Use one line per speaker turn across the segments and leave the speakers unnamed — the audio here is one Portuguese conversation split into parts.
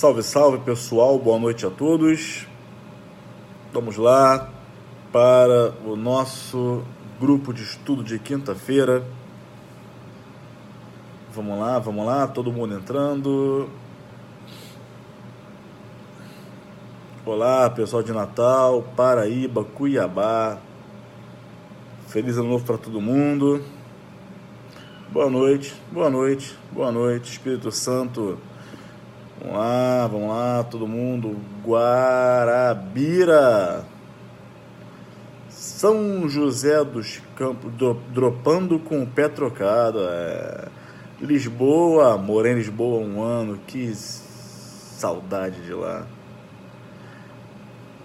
Salve, salve pessoal, boa noite a todos. Vamos lá para o nosso grupo de estudo de quinta-feira. Vamos lá, todo mundo entrando. Olá, pessoal de Natal, Paraíba, Cuiabá. Feliz ano novo para todo mundo. Boa noite, Espírito Santo. Vamos lá, todo mundo. Guarabira, São José dos Campos, dropando com o pé trocado. Lisboa, morei em Lisboa há um ano, que saudade de lá.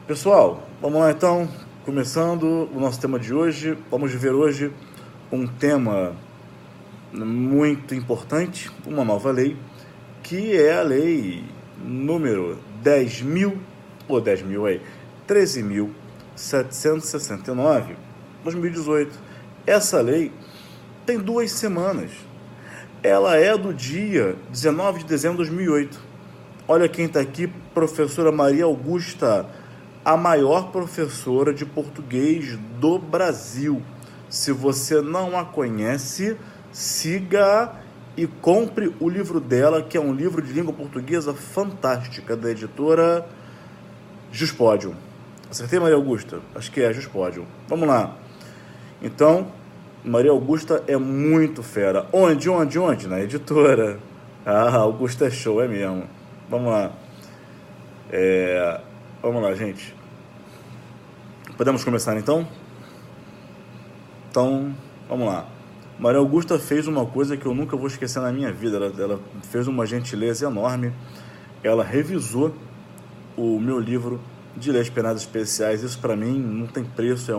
Pessoal, vamos lá então, começando o nosso tema de hoje. Vamos ver hoje um tema muito importante, uma nova lei, que é a lei número 13.769, 2018. Essa lei tem 2 semanas. Ela é do dia 19 de dezembro de 2008. Olha quem está aqui, professora Maria Augusta, a maior professora de português do Brasil. Se você não a conhece, siga e compre o livro dela, que é um livro de língua portuguesa fantástica, da editora Juspodium. Acertei, Maria Augusta? Acho que é Juspodium. Vamos lá. Então, Maria Augusta é muito fera. Onde? Na editora. Augusta é show, é mesmo. Vamos lá. Vamos lá, gente. Podemos começar, então? Então, vamos lá. Maria Augusta fez uma coisa que eu nunca vou esquecer na minha vida. Ela fez uma gentileza enorme. Ela revisou o meu livro de Leis Penais Especiais. Isso para mim não tem preço.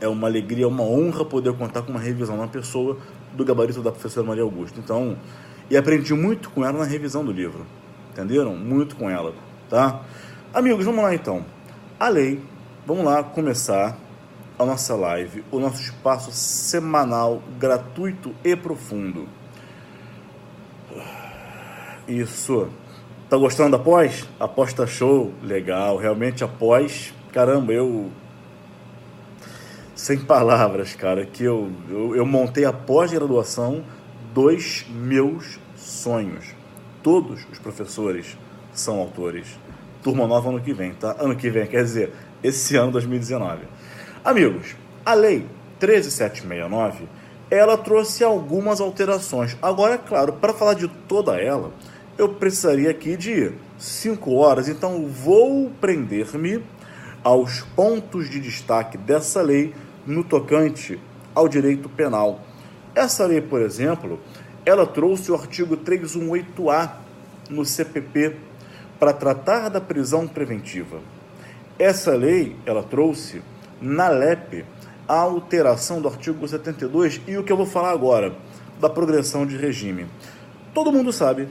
É uma alegria, é uma honra poder contar com uma revisão de uma pessoa do gabarito da professora Maria Augusta. Então, e aprendi muito com ela na revisão do livro. Entenderam? Muito com ela, tá? Amigos, vamos lá então. A lei, vamos lá começar a nossa live, o nosso espaço semanal, gratuito e profundo. Isso. Tá gostando da pós? A pós tá show, legal. Realmente a pós, caramba, sem palavras, cara, que eu montei a pós-graduação dos meus sonhos. Todos os professores são autores. Turma nova ano que vem, tá? Ano que vem, quer dizer, esse ano 2019. Amigos, a lei 13.769, ela trouxe algumas alterações. Agora, é claro, para falar de toda ela, eu precisaria aqui de 5 horas, então vou prender-me aos pontos de destaque dessa lei no tocante ao direito penal. Essa lei, por exemplo, ela trouxe o artigo 318-A no CPP para tratar da prisão preventiva. Essa lei, ela trouxe na LEP a alteração do artigo 72 e o que eu vou falar agora, da progressão de regime. Todo mundo sabe,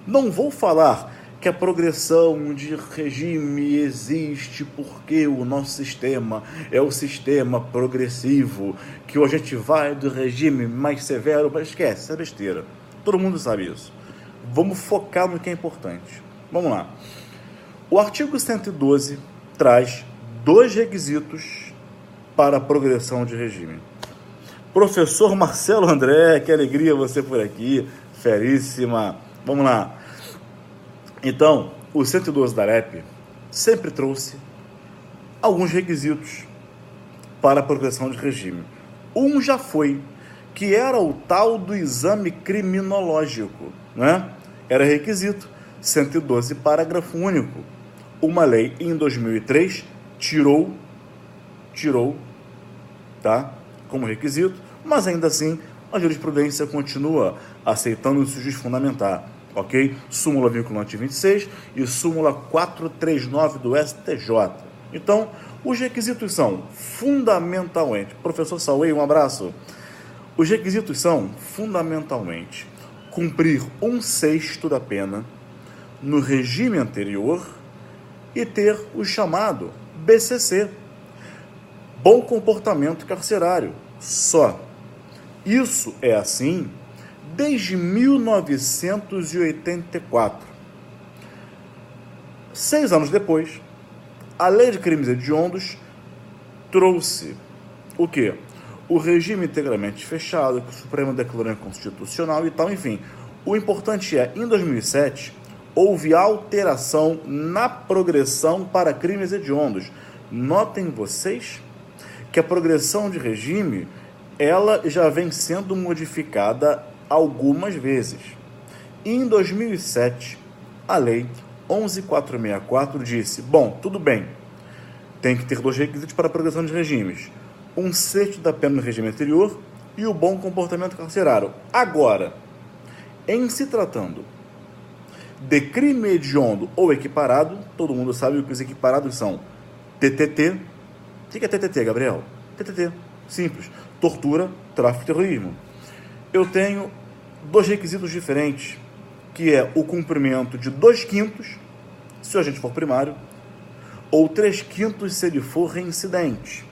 não vou falar que a progressão de regime existe porque o nosso sistema é o sistema progressivo, que a gente vai do regime mais severo, mas esquece, isso é besteira. Todo mundo sabe isso. Vamos focar no que é importante. Vamos lá. O artigo 112 traz 2 requisitos para a progressão de regime. Professor Marcelo André, que alegria você por aqui, feríssima. Vamos lá. Então, o 112 da LEP sempre trouxe alguns requisitos para a progressão de regime. Um já foi, que era o tal do exame criminológico, né? Era requisito, 112, parágrafo único. Uma lei em 2003 tirou, tá? Como requisito, mas ainda assim a jurisprudência continua aceitando o juiz fundamentar, ok? Súmula vinculante 26 e súmula 439 do STJ. Então, os requisitos são fundamentalmente, professor Sauei, um abraço. Os requisitos são fundamentalmente cumprir 1/6 da pena no regime anterior e ter o chamado BCC, bom comportamento carcerário, só. Isso é assim desde 1984. 6 anos depois, a Lei de Crimes Hediondos trouxe o quê? O regime integralmente fechado, que o Supremo declarou inconstitucional e tal, enfim. O importante é, em 2007, houve alteração na progressão para crimes hediondos. Notem vocês que a progressão de regime, ela já vem sendo modificada algumas vezes. E em 2007, a Lei 11.464 disse, bom, tudo bem, tem que ter 2 requisitos para a progressão de regimes. 1/6 da pena no regime anterior e o bom comportamento carcerário. Agora, em se tratando de crime hediondo ou equiparado, todo mundo sabe o que os equiparados são. TTT. O que é TTT, Gabriel? TTT. Simples. Tortura, tráfico e terrorismo. Eu tenho 2 requisitos diferentes, que é o cumprimento de 2/5, se o agente for primário, ou 3/5 se ele for reincidente.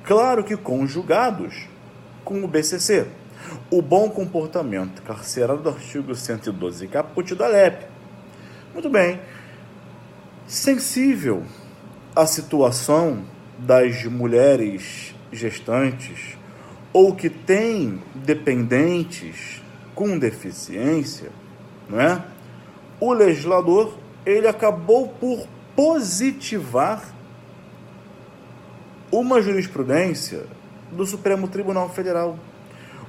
Claro que conjugados com o BCC. O bom comportamento carcerário do artigo 112, caput da LEP. Muito bem. Sensível à situação das mulheres gestantes ou que têm dependentes com deficiência, não é? O legislador, ele acabou por positivar uma jurisprudência do Supremo Tribunal Federal.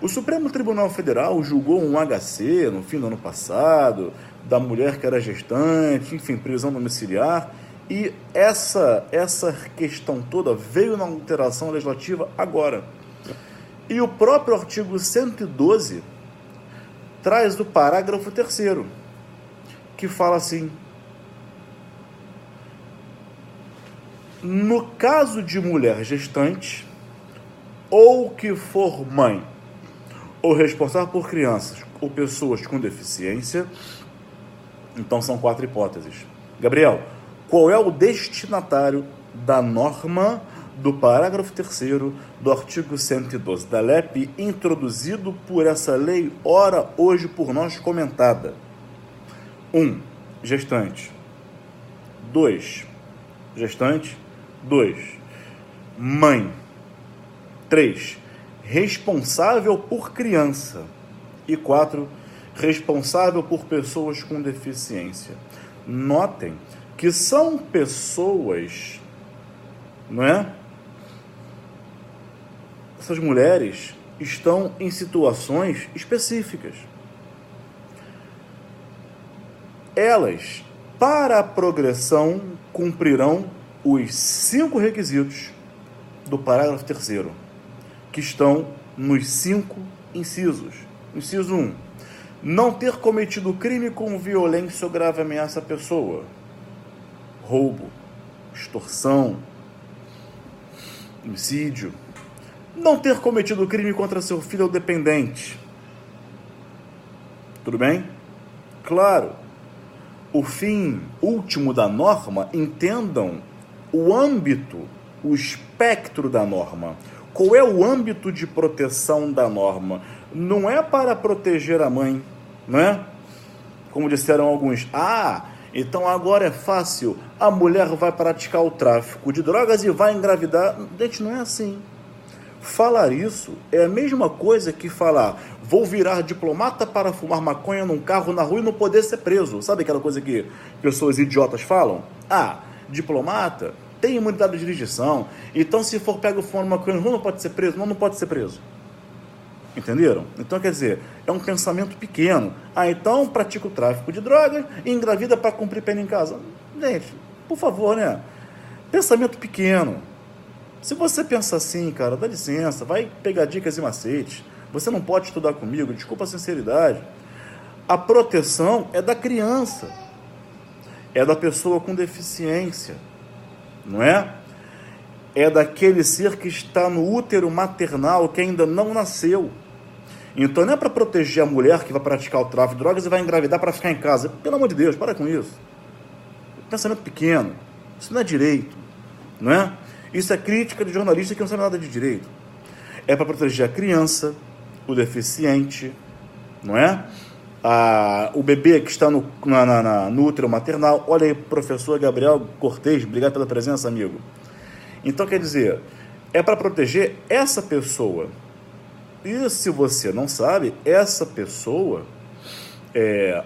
O Supremo Tribunal Federal julgou um HC no fim do ano passado, da mulher que era gestante, enfim, prisão domiciliar, e essa questão toda veio na alteração legislativa agora. E o próprio artigo 112 traz o parágrafo 3º, que fala assim: no caso de mulher gestante, ou que for mãe, ou responsável por crianças ou pessoas com deficiência, então são 4 hipóteses. Gabriel, qual é o destinatário da norma do parágrafo 3º do artigo 112 da LEP, introduzido por essa lei, ora hoje por nós comentada? 1. Gestante. 2. Gestante. 2. Mãe. 3. Responsável por criança. E 4. Responsável por pessoas com deficiência. Notem que são pessoas, não é? Essas mulheres estão em situações específicas. Elas, para a progressão, cumprirão os 5 requisitos do parágrafo 3º, que estão nos 5 incisos. Inciso 1. Não ter cometido crime com violência ou grave ameaça à pessoa. Roubo, extorsão, homicídio. Não ter cometido crime contra seu filho ou dependente. Tudo bem? Claro, o fim último da norma, entendam o âmbito, o espectro da norma. Qual é o âmbito de proteção da norma? Não é para proteger a mãe, não é? Como disseram alguns, então agora é fácil, a mulher vai praticar o tráfico de drogas e vai engravidar. Gente, não é assim. Falar isso é a mesma coisa que falar, vou virar diplomata para fumar maconha num carro na rua e não poder ser preso. Sabe aquela coisa que pessoas idiotas falam? Diplomata tem imunidade de jurisdição, então se for pego fumando maconha na rua não pode ser preso. Não pode ser preso. Entenderam? Então, quer dizer, é um pensamento pequeno. Então pratica o tráfico de drogas e engravida para cumprir pena em casa. Gente, por favor, né? Pensamento pequeno. Se você pensa assim, cara, dá licença, vai pegar dicas e macetes. Você não pode estudar comigo, desculpa a sinceridade. A proteção é da criança, é da pessoa com deficiência, não é? É daquele ser que está no útero maternal, que ainda não nasceu. Então não é para proteger a mulher que vai praticar o tráfico de drogas e vai engravidar para ficar em casa. Pelo amor de Deus, para com isso. Pensamento pequeno, isso não é direito, não é? Isso é crítica de jornalista que não sabe nada de direito. É para proteger a criança, o deficiente, não é? o bebê que está no útero maternal. Olha aí, professor Gabriel Cortez, obrigado pela presença, amigo. Então, quer dizer, é para proteger essa pessoa. E se você não sabe, essa pessoa,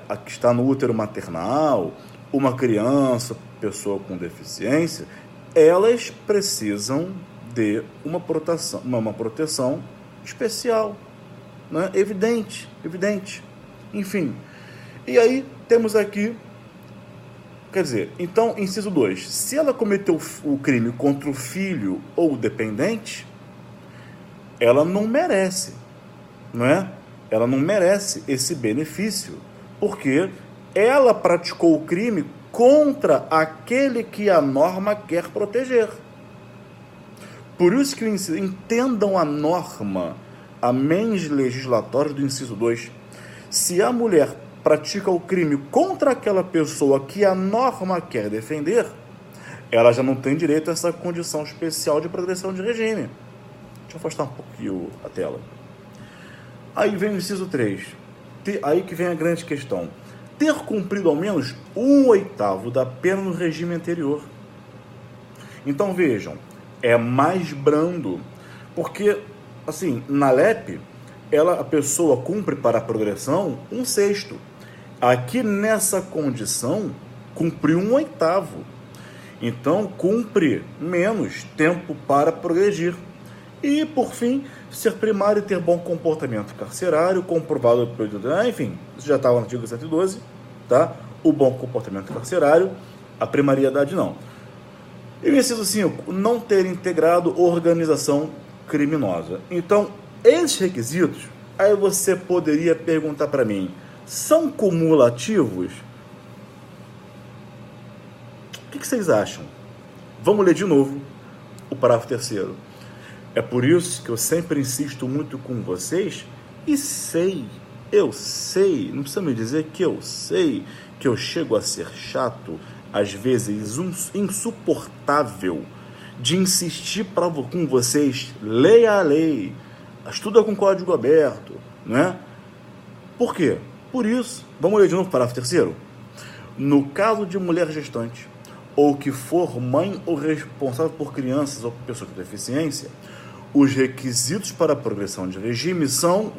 a que está no útero maternal, uma criança, pessoa com deficiência, elas precisam de uma proteção especial, né? Evidente. Enfim, e aí temos aqui, quer dizer, então, inciso 2, se ela cometeu o crime contra o filho ou o dependente, ela não merece, não é? Ela não merece esse benefício, porque ela praticou o crime contra aquele que a norma quer proteger. Por isso que entendam a norma, a mens legislatória do inciso 2. Se a mulher pratica o crime contra aquela pessoa que a norma quer defender, ela já não tem direito a essa condição especial de progressão de regime. Deixa eu afastar um pouquinho a tela. Aí vem o inciso 3. Aí que vem a grande questão. Ter cumprido ao menos 1/8 da pena no regime anterior. Então vejam, é mais brando, porque, assim, na LEP, a pessoa cumpre para a progressão 1/6. Aqui nessa condição, cumpriu 1/8. Então, cumpre menos tempo para progredir. E, por fim, ser primário e ter bom comportamento carcerário, comprovado pelo... Enfim, isso já estava no artigo 112, tá? O bom comportamento carcerário, a primariedade não. E o inciso 5, não ter integrado organização criminosa. Então, esses requisitos, aí você poderia perguntar para mim, são cumulativos? O que vocês acham? Vamos ler de novo o parágrafo 3º. É por isso que eu sempre insisto muito com vocês e eu sei, não precisa me dizer que eu sei que eu chego a ser chato, às vezes insuportável, de insistir com vocês, leia a lei, estuda com código aberto, né? Por quê? Por isso, vamos ler de novo o parágrafo 3º. No caso de mulher gestante, ou que for mãe ou responsável por crianças ou pessoas com deficiência, os requisitos para a progressão de regime são,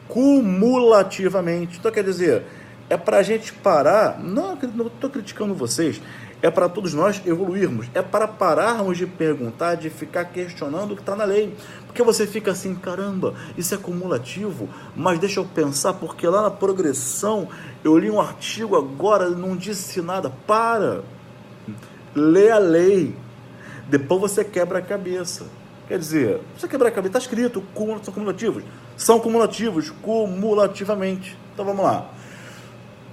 cumulativamente. Então, quer dizer, é para a gente parar, não estou criticando vocês, é para todos nós evoluirmos, é para pararmos de perguntar, de ficar questionando o que está na lei. Porque você fica assim, caramba, isso é cumulativo, mas deixa eu pensar, porque lá na progressão, eu li um artigo agora, não disse nada. Para, lê a lei, depois você quebra a cabeça. Quer dizer, você quebrar a cabeça, está escrito, são cumulativos. São cumulativos, cumulativamente. Então vamos lá.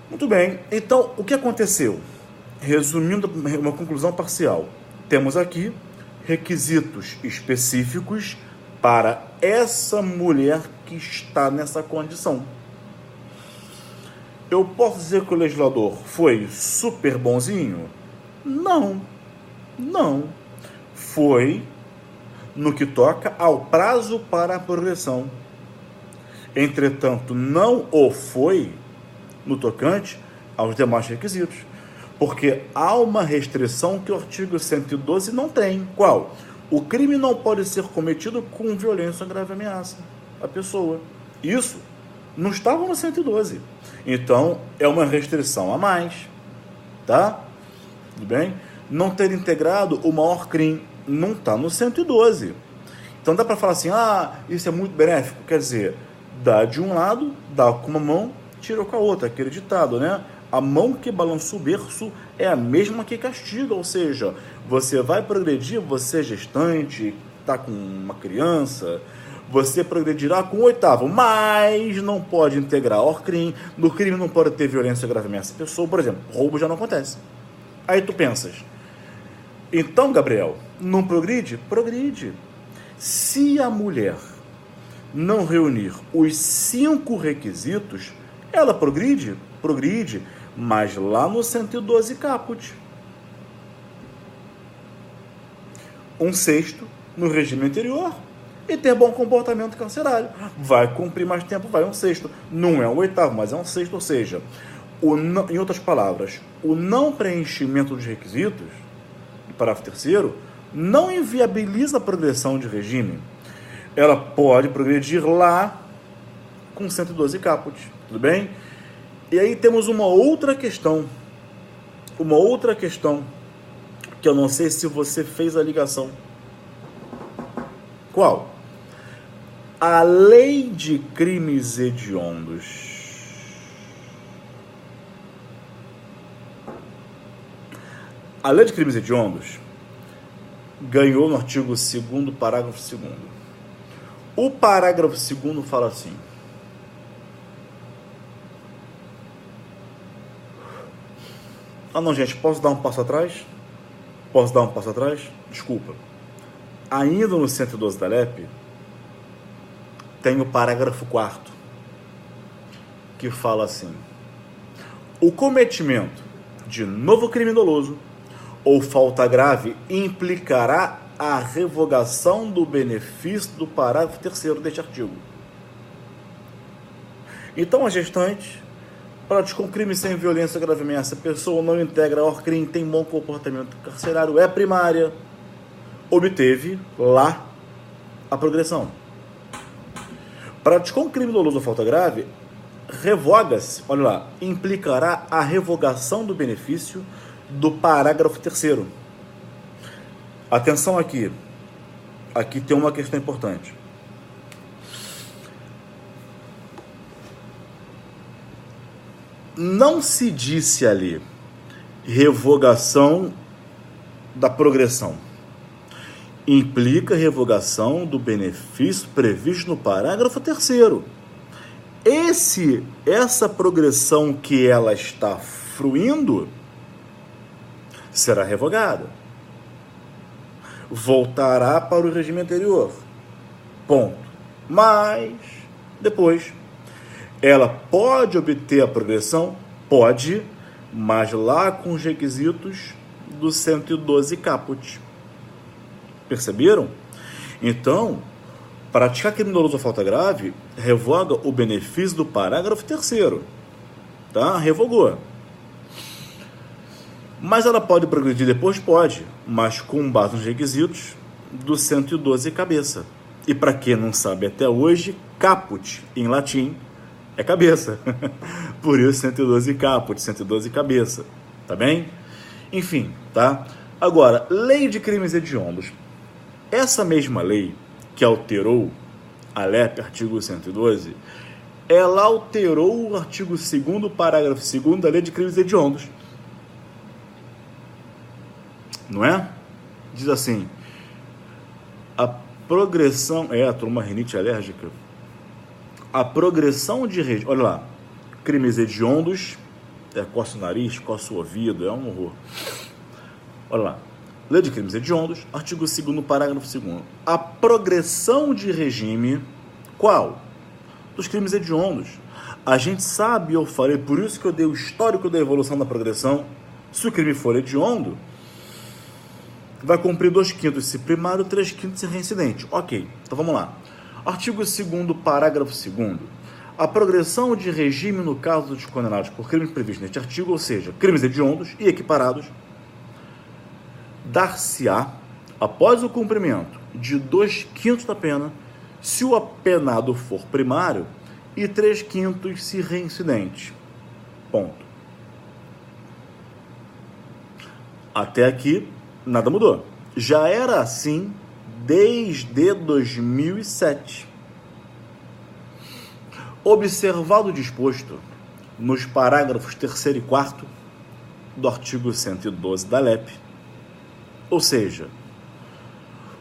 Muito bem, então o que aconteceu? Resumindo uma conclusão parcial, temos aqui requisitos específicos para essa mulher que está nessa condição. Eu posso dizer que o legislador foi super bonzinho? Não. Foi no que toca ao prazo para a progressão. Entretanto, não o foi no tocante aos demais requisitos, porque há uma restrição que o artigo 112 não tem. Qual? O crime não pode ser cometido com violência ou grave ameaça à pessoa. Isso não estava no 112. Então, é uma restrição a mais, tá? Tudo bem? Não ter integrado o maior crime não está no 112. Então dá para falar assim, isso é muito benéfico. Quer dizer, dá de um lado, dá com uma mão, tira com a outra, aquele ditado, né? A mão que balança o berço é a mesma que castiga, ou seja, você vai progredir, você é gestante, está com uma criança, você progredirá com o 8º, mas não pode integrar o crime, no crime não pode ter violência grave ameaça à pessoa, por exemplo, roubo já não acontece. Aí tu pensas, então, Gabriel, não progride? Progride. Se a mulher não reunir os 5 requisitos, ela progride? Progride, mas lá no 112 caput. 1/6 no regime anterior e ter bom comportamento carcerário. Vai cumprir mais tempo, vai um sexto. Não é um oitavo, mas é um sexto. Ou seja, em outras palavras, o não preenchimento dos requisitos, parágrafo terceiro, não inviabiliza a progressão de regime. Ela pode progredir lá com 112 caput, tudo bem? E aí temos uma outra questão, que eu não sei se você fez a ligação. Qual? A lei de crimes hediondos. A lei de crimes hediondos ganhou no artigo 2º, parágrafo 2º. O parágrafo 2º fala assim: ah, não, gente, posso dar um passo atrás? Desculpa. Ainda no 112 da LEP, tem o parágrafo 4º, que fala assim: o cometimento de novo crime doloso ou falta grave implicará a revogação do benefício do parágrafo 3º deste artigo. Então, a gestante praticou um crime sem violência grave ameaça, a pessoa não integra ao crime, tem bom comportamento carcerário, é primária, obteve lá a progressão. Praticou um crime doloso ou falta grave, revoga-se, olha lá, implicará a revogação do benefício do parágrafo 3º. Atenção aqui tem uma questão importante. Não se disse ali revogação da progressão. Implica revogação do benefício previsto no parágrafo 3º. Essa progressão que ela está fruindo será revogada. Voltará para o regime anterior. Ponto. Mas, depois, ela pode obter a progressão? Pode, mas lá com os requisitos do 112 caput. Perceberam? Então, praticar crime doloso ou falta grave revoga o benefício do parágrafo 3º. Tá? Revogou. Mas ela pode progredir depois? Pode, mas com base nos requisitos do 112 cabeça. E para quem não sabe até hoje, caput em latim é cabeça. Por isso 112 caput, 112 cabeça. Tá bem? Enfim, tá? Agora, lei de crimes hediondos. Essa mesma lei que alterou a LEP, artigo 112, ela alterou o artigo 2º, parágrafo 2º da lei de crimes hediondos. Não é? Diz assim: a progressão... a turma rinite alérgica. A progressão de... Olha lá. Crimes hediondos. Coça o nariz, coça o ouvido. É um horror. Olha lá. Lei de crimes hediondos. Artigo 2º, parágrafo 2º. A progressão de regime... Qual? Dos crimes hediondos. A gente sabe, eu falei, por isso que eu dei o histórico da evolução da progressão. Se o crime for hediondo, vai cumprir 2/5 se primário, 3/5 se reincidente. Ok, então vamos lá. Artigo 2º, parágrafo 2º. A progressão de regime no caso dos condenados por crimes previstos neste artigo, ou seja, crimes hediondos e equiparados, dar-se-á, após o cumprimento de 2/5 da pena, se o apenado for primário, e 3/5 se reincidente. Ponto. Até aqui, nada mudou. Já era assim desde 2007. Observado o disposto nos parágrafos 3º e 4º do artigo 112 da LEP, ou seja,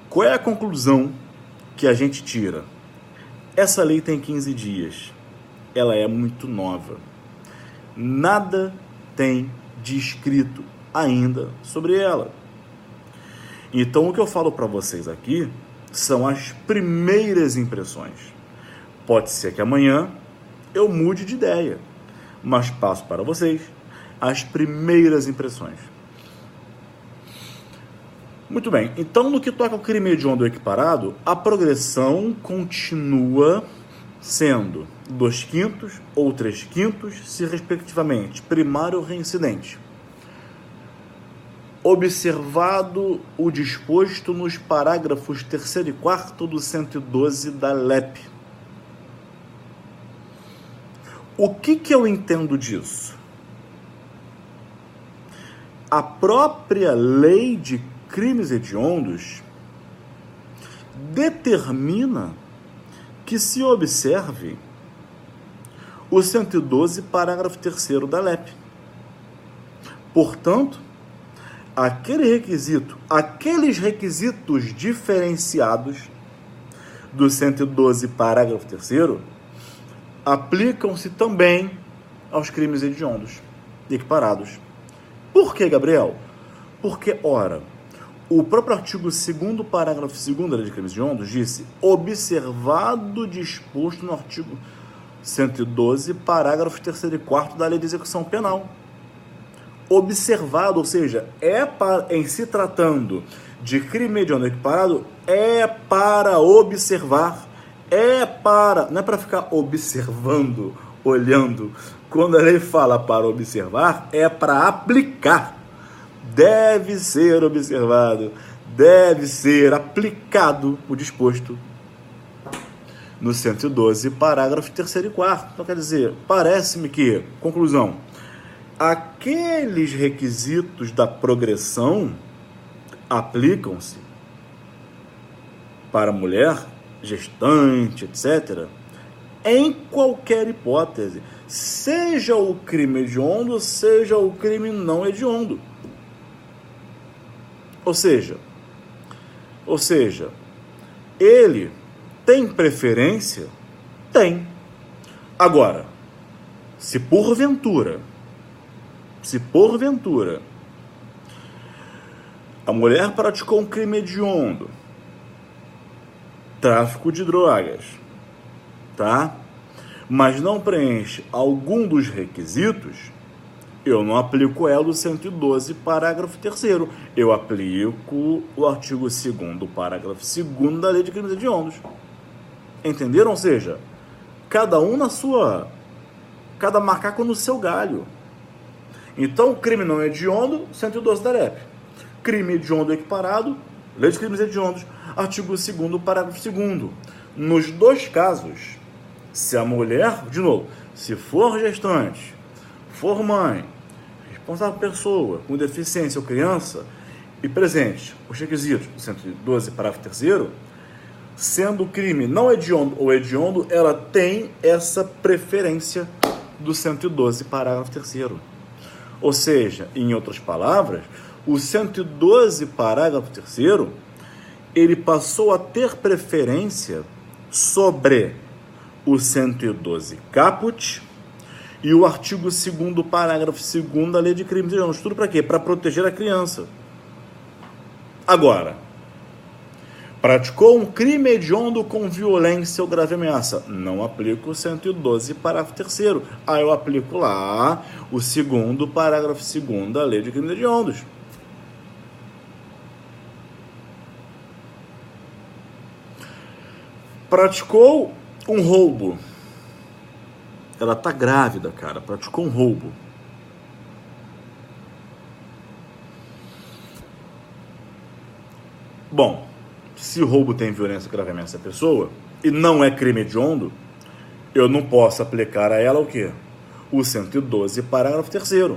qual é a conclusão que a gente tira? Essa lei tem 15 dias. Ela é muito nova. Nada tem de escrito ainda sobre ela. Então, o que eu falo para vocês aqui são as primeiras impressões. Pode ser que amanhã eu mude de ideia, mas passo para vocês as primeiras impressões. Muito bem, então no que toca ao crime hediondo equiparado, a progressão continua sendo 2/5 ou 3/5, se respectivamente primário ou reincidente. Observado o disposto nos parágrafos 3º e 4º do 112 da LEP. O que eu entendo disso? A própria lei de crimes hediondos determina que se observe o 112, parágrafo 3º da LEP. Portanto, aqueles requisitos diferenciados do 112, parágrafo 3º, aplicam-se também aos crimes hediondos equiparados. Por que, Gabriel? Porque, ora, o próprio artigo 2º, parágrafo 2º da Lei de Crimes Hediondos disse: observado o disposto no artigo 112, parágrafos 3º e 4º da Lei de Execução Penal. Observado, ou seja, em se tratando de crime hediondo equiparado, é para observar, não é para ficar observando, olhando. Quando a lei fala para observar, é para aplicar. Deve ser observado, deve ser aplicado o disposto no 112, parágrafos 3º e 4º. Então, quer dizer, parece-me que, conclusão, aqueles requisitos da progressão aplicam-se para mulher, gestante, etc., em qualquer hipótese, seja o crime hediondo, seja o crime não hediondo. Ou seja, ele tem preferência? Tem. Agora, se porventura a mulher praticou um crime hediondo, tráfico de drogas, tá? Mas não preenche algum dos requisitos, eu não aplico ela o 112, parágrafo 3º. Eu aplico o artigo 2º, parágrafo 2º da Lei de Crimes Hediondos. Entenderam? Ou seja, cada macaco no seu galho. Então, crime não hediondo, 112 da LEP. Crime hediondo equiparado, Lei de Crimes Hediondos, artigo 2º, parágrafo 2º. Nos dois casos, se a mulher, de novo, se for gestante, for mãe, responsável pessoa com deficiência ou criança e presente os requisitos do 112, parágrafo 3º, sendo crime não hediondo ou hediondo, ela tem essa preferência do 112, parágrafo 3º. Ou seja, em outras palavras, o 112, parágrafo 3º, ele passou a ter preferência sobre o 112 caput e o artigo 2º, parágrafo 2º da Lei de Crimes Hediondos. Tudo para quê? Para proteger a criança. Agora, praticou um crime hediondo com violência ou grave ameaça. Não aplico o 112, parágrafo 3º. Aí eu aplico lá o 2º, parágrafo 2º da Lei de Crimes Hediondos. Praticou um roubo. Ela tá grávida, cara. Praticou um roubo. Bom, se o roubo tem violência ou grave ameaça à pessoa e não é crime hediondo, eu não posso aplicar a ela o quê? O 112, parágrafo 3º.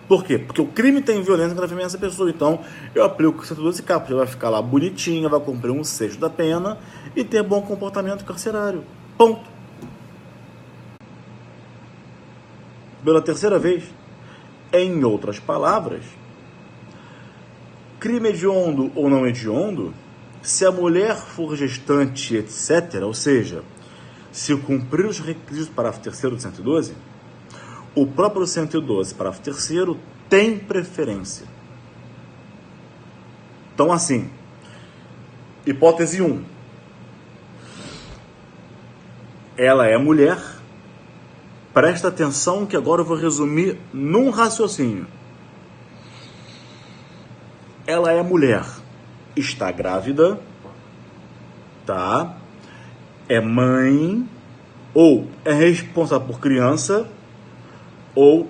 Por quê? Porque o crime tem violência e grave ameaça à pessoa. Então, eu aplico o 112 caput. Ela vai ficar lá bonitinha, vai cumprir 1/6 da pena e ter bom comportamento carcerário. Ponto. Pela terceira vez, em outras palavras, crime hediondo ou não hediondo, se a mulher for gestante, etc., ou seja, se cumprir os requisitos do parágrafo 3º do 112, o próprio 112, parágrafo 3º, tem preferência. Então, assim, hipótese 1. Ela é mulher. Presta atenção que agora eu vou resumir num raciocínio. ela é mulher, está grávida, tá? É mãe, ou é responsável por criança, ou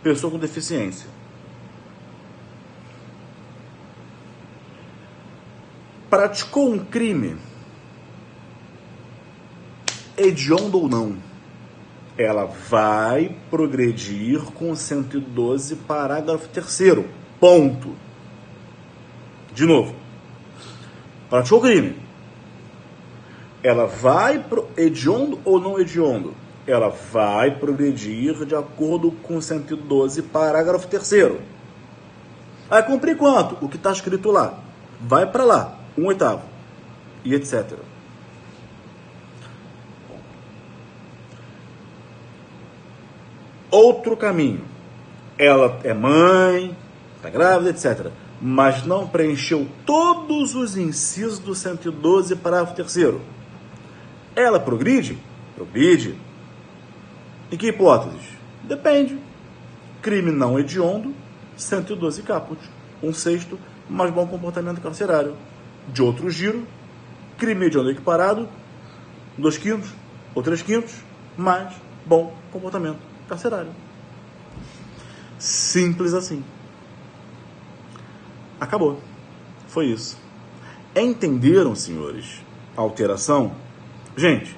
pessoa com deficiência. Praticou um crime, hediondo ou não, ela vai progredir com 112, parágrafo 3º. Ponto. De novo. Praticou crime. Ela vai, hediondo ou não hediondo, ela vai progredir de acordo com 112, parágrafo 3º. Vai cumprir quanto? O que está escrito lá. Vai para lá, 1/8. E etc. Outro caminho. Ela é mãe, está grávida, etc. Mas não preencheu todos os incisos do 112, parágrafo 3º. Ela progride? Progride. Em que hipóteses? Depende. Crime não hediondo, 112 caput. 1/6, mais bom comportamento carcerário. De outro giro, crime hediondo equiparado, 2/5 ou 3/5, mais bom comportamento carcerário. Simples assim. Acabou. Foi isso. Entenderam, senhores, a alteração? Gente,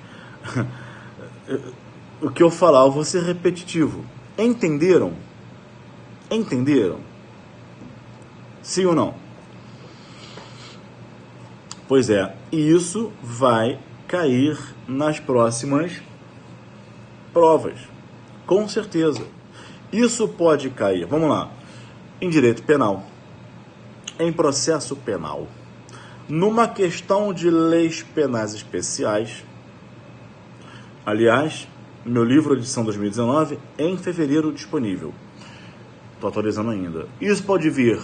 o que eu falar, eu vou ser repetitivo. Entenderam? Entenderam? Sim ou não? Pois é, e isso vai cair nas próximas provas. Com certeza. Isso pode cair, vamos lá, em direito penal, em processo penal, numa questão de leis penais especiais. Aliás, meu livro, edição 2019, em fevereiro disponível. Estou atualizando ainda. Isso pode vir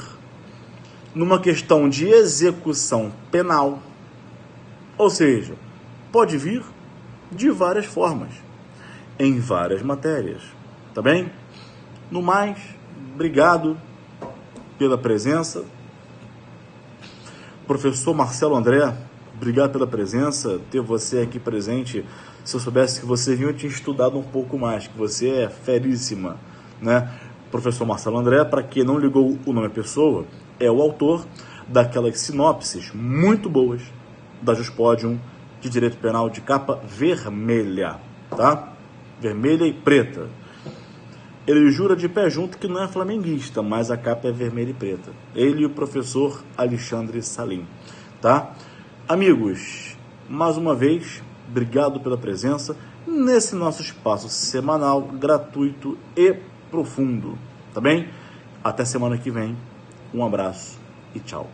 numa questão de execução penal, ou seja, pode vir de várias formas, em várias matérias, tá bem? No mais, obrigado pela presença. Professor Marcelo André, obrigado pela presença, ter você aqui presente. Se eu soubesse que você vinha, eu tinha estudado um pouco mais, que você é feríssima, né? Professor Marcelo André, para quem não ligou o nome à pessoa, é o autor daquelas sinopses muito boas da Juspodium de Direito Penal de capa vermelha, tá? Vermelha e preta. Ele jura de pé junto que não é flamenguista, mas a capa é vermelha e preta. Ele e o professor Alexandre Salim, tá? Amigos, mais uma vez, obrigado pela presença nesse nosso espaço semanal, gratuito e profundo, tá bem? Até semana que vem. Um abraço e tchau.